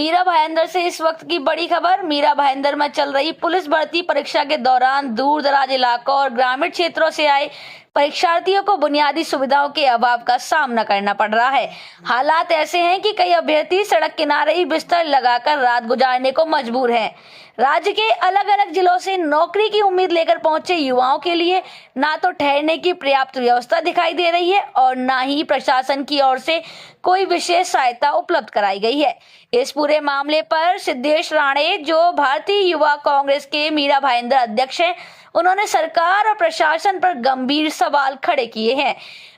मीरा भाईंदर से इस वक्त की बड़ी खबर। मीरा भाईंदर में चल रही पुलिस भर्ती परीक्षा के दौरान दूर दराज इलाकों और ग्रामीण क्षेत्रों से आए परीक्षार्थियों को बुनियादी सुविधाओं के अभाव का सामना करना पड़ रहा है। हालात ऐसे हैं कि कई अभ्यर्थी सड़क किनारे ही बिस्तर लगाकर रात गुजारने को मजबूर हैं। राज्य के अलग अलग जिलों से नौकरी की उम्मीद लेकर पहुंचे युवाओं के लिए ना तो ठहरने की पर्याप्त व्यवस्था दिखाई दे रही है और ना ही प्रशासन की ओर से कोई विशेष सहायता उपलब्ध कराई गई है। इस पूरे मामले पर सिद्धेश राणे, जो भारतीय युवा कांग्रेस के मीरा भाईंदर अध्यक्ष हैं, उन्होंने सरकार और प्रशासन पर गंभीर सवाल खड़े किए हैं।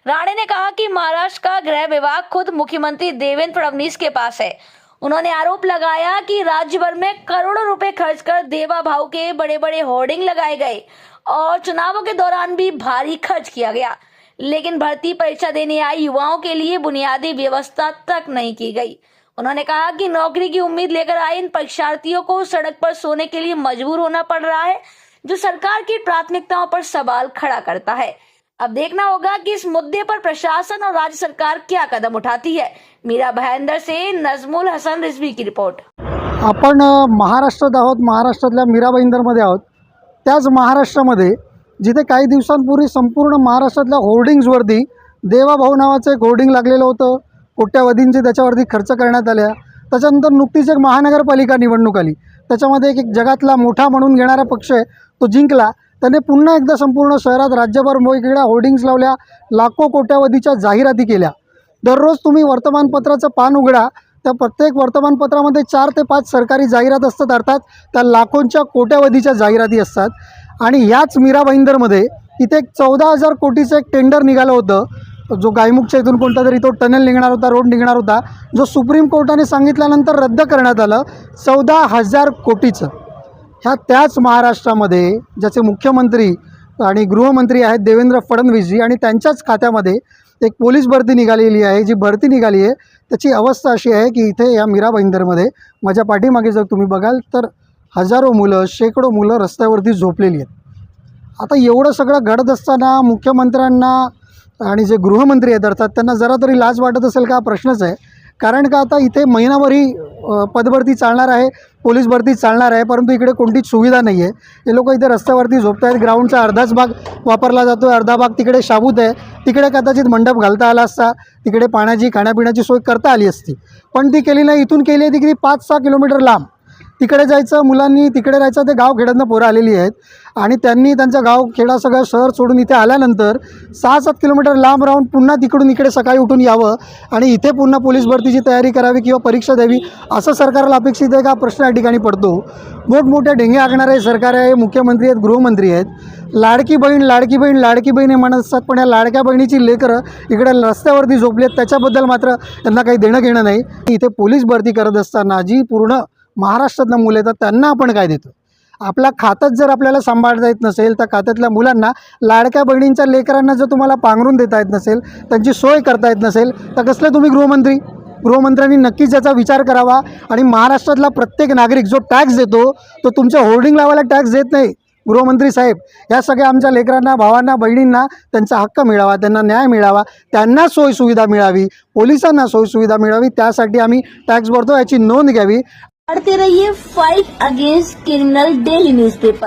राणे ने कहा कि महाराष्ट्र का गृह विभाग खुद मुख्यमंत्री देवेंद्र फडणवीस के पास है। उन्होंने आरोप लगाया कि राज्य भर में करोड़ों रुपए खर्च कर देवा भाव के बड़े बड़े होर्डिंग लगाए गए और चुनावों के दौरान भी भारी खर्च किया गया, लेकिन भर्ती परीक्षा देने आए युवाओं के लिए बुनियादी व्यवस्था तक नहीं की गई। उन्होंने कहा कि नौकरी की उम्मीद लेकर आए इन परीक्षार्थियों को सड़क पर सोने के लिए मजबूर होना पड़ रहा है, जो सरकार की प्राथमिकताओं पर सवाल खड़ा करता है। अब देखना होगा कि इस मुद्दे पर प्रशासन और राज्य सरकार क्या कदम उठाती है। मीरा भाईंदर से नजमुल हसन रिजवी की रिपोर्ट। आपण महाराष्ट्रात आहोत, महाराष्ट्रातल्या मीरा भाईंदरमध्ये आहोत। त्याच महाराष्ट्रामध्ये जिथे काही दिवसांपूर्वी संपूर्ण महाराष्ट्रातल्या होर्डिंग्सवरती देवाभाऊ नावाचं एक होर्डिंग लागलेलं होतं, कोट्यावधींचे त्याच्यावरती खर्च करण्यात आल्या। त्याच्यानंतर नुकतीच एक महानगरपालिका निवडणूक आली, त्याच्यामध्ये एक जगातला मोठा म्हणून घेणारा पक्ष आहे तो जिंकला। त्याने पुन्हा एकदा संपूर्ण शहरात राज्यभर वेगवेगळ्या होर्डिंग्स लावल्या, लाखो कोट्यावधीच्या जाहिराती केल्या। दररोज तुम्ही वर्तमानपत्राचं पान उघडा, त्या प्रत्येक वर्तमानपत्रामध्ये 4 ते 5 सरकारी जाहिरात असतात, अर्थात त्या लाखोंच्या कोट्यावधीच्या जाहिराती असतात। आणि ह्याच मीरा भाईंदरमध्ये इथे 14,000 कोटीचं एक टेंडर निघालं होतं, जो गायमुखच्या इथून कोणता तरी तो टनेल निघणार होता, रोड निघणार होता, जो सुप्रीम कोर्टाने सांगितल्यानंतर रद्द करण्यात आलं, 14,000 कोटीचं। ह्या त्याच महाराष्ट्रामध्ये ज्याचे मुख्यमंत्री आणि गृहमंत्री आहेत देवेंद्र फडणवीसजी, आणि त्यांच्याच खात्यामध्ये एक पोलीस भरती निघालेली आहे। जी भरती निघाली आहे त्याची अवस्था अशी आहे की इथे या मीरा भाईंदरमध्ये माझ्या पाठीमागे जर तुम्ही बघाल तर हजारो मुलं, शेकडो मुलं रस्त्यावरती झोपलेली आहेत। आता एवढं सगळं घडत असताना मुख्यमंत्र्यांना आणि जे गृहमंत्री आहेत अर्थात त्यांना जरा तरी लाज वाटत असेल का, प्रश्नच आहे। कारण का आता इथे महिनाभर ही पदभरती चालणार आहे, पोलीस भरती चालणार आहे, परंतु इकडे कोणतीच सुविधा नाही आहे। हे लोक इथे रस्त्यावरती झोपत आहेत। ग्राउंडचा अर्धाच भाग वापरला जातो, अर्धा भाग तिकडे शाबूत आहे। तिकडे कदाचित मंडप घालता आला असता, तिकडे पाण्याची खाण्यापिण्याची सोय करता आली असती, पण ती केली नाही। इथून केली आहे ती किती 5-6 किलोमीटर लांब तिकडे जायचं, मुलांनी तिकडे राहायचं। ते गाव खेड्यातनं पोरं आलेली आहेत आणि त्यांनी त्यांचं गाव खेडा सगळं शहर सोडून इथे आल्यानंतर 6-7 किलोमीटर लांब राहून पुन्हा तिकडून इकडे सकाळी उठून यावं आणि इथे पुन्हा पोलीस भरतीची तयारी करावी किंवा परीक्षा द्यावी, असं सरकारला अपेक्षित आहे का, प्रश्न या ठिकाणी पडतो। मोठमोठ्या ढेंगे आखणारे सरकार आहे, मुख्यमंत्री आहेत, गृहमंत्री आहेत। लाडकी बहीण लाडकी बहीण लाडकी बहीण हे म्हणत असतात, पण या लाडक्या बहिणीची लेकरं इकडे रस्त्यावरती झोपली आहेत, त्याच्याबद्दल मात्र त्यांना काही देणं घेणं नाही। इथे पोलीस भरती करत असताना जी पूर्ण महाराष्ट्रातनं मुलं येतात त्यांना आपण काय देतो? आपल्या खात्यात जर आपल्याला सांभाळता येत नसेल, तर खात्यातल्या मुलांना, लाडक्या बहिणींच्या लेकरांना जर तुम्हाला पांघरून देता येत नसेल, त्यांची सोय करता येत नसेल, तर कसले तुम्ही गृहमंत्री? गृहमंत्र्यांनी नक्कीच याचा विचार करावा। आणि महाराष्ट्रातला प्रत्येक नागरिक जो टॅक्स देतो तो तुमच्या होर्डिंग लावायला टॅक्स देत नाही। गृहमंत्री साहेब, या सगळ्या आमच्या लेकरांना, भावांना, बहिणींना त्यांचा हक्क मिळावा, त्यांना न्याय मिळावा, त्यांना सोयीसुविधा मिळावी, पोलिसांना सोयीसुविधा मिळावी, त्यासाठी आम्ही टॅक्स भरतो, याची नोंद घ्यावी। पढ़ते रहिए fight against criminal daily newspaper.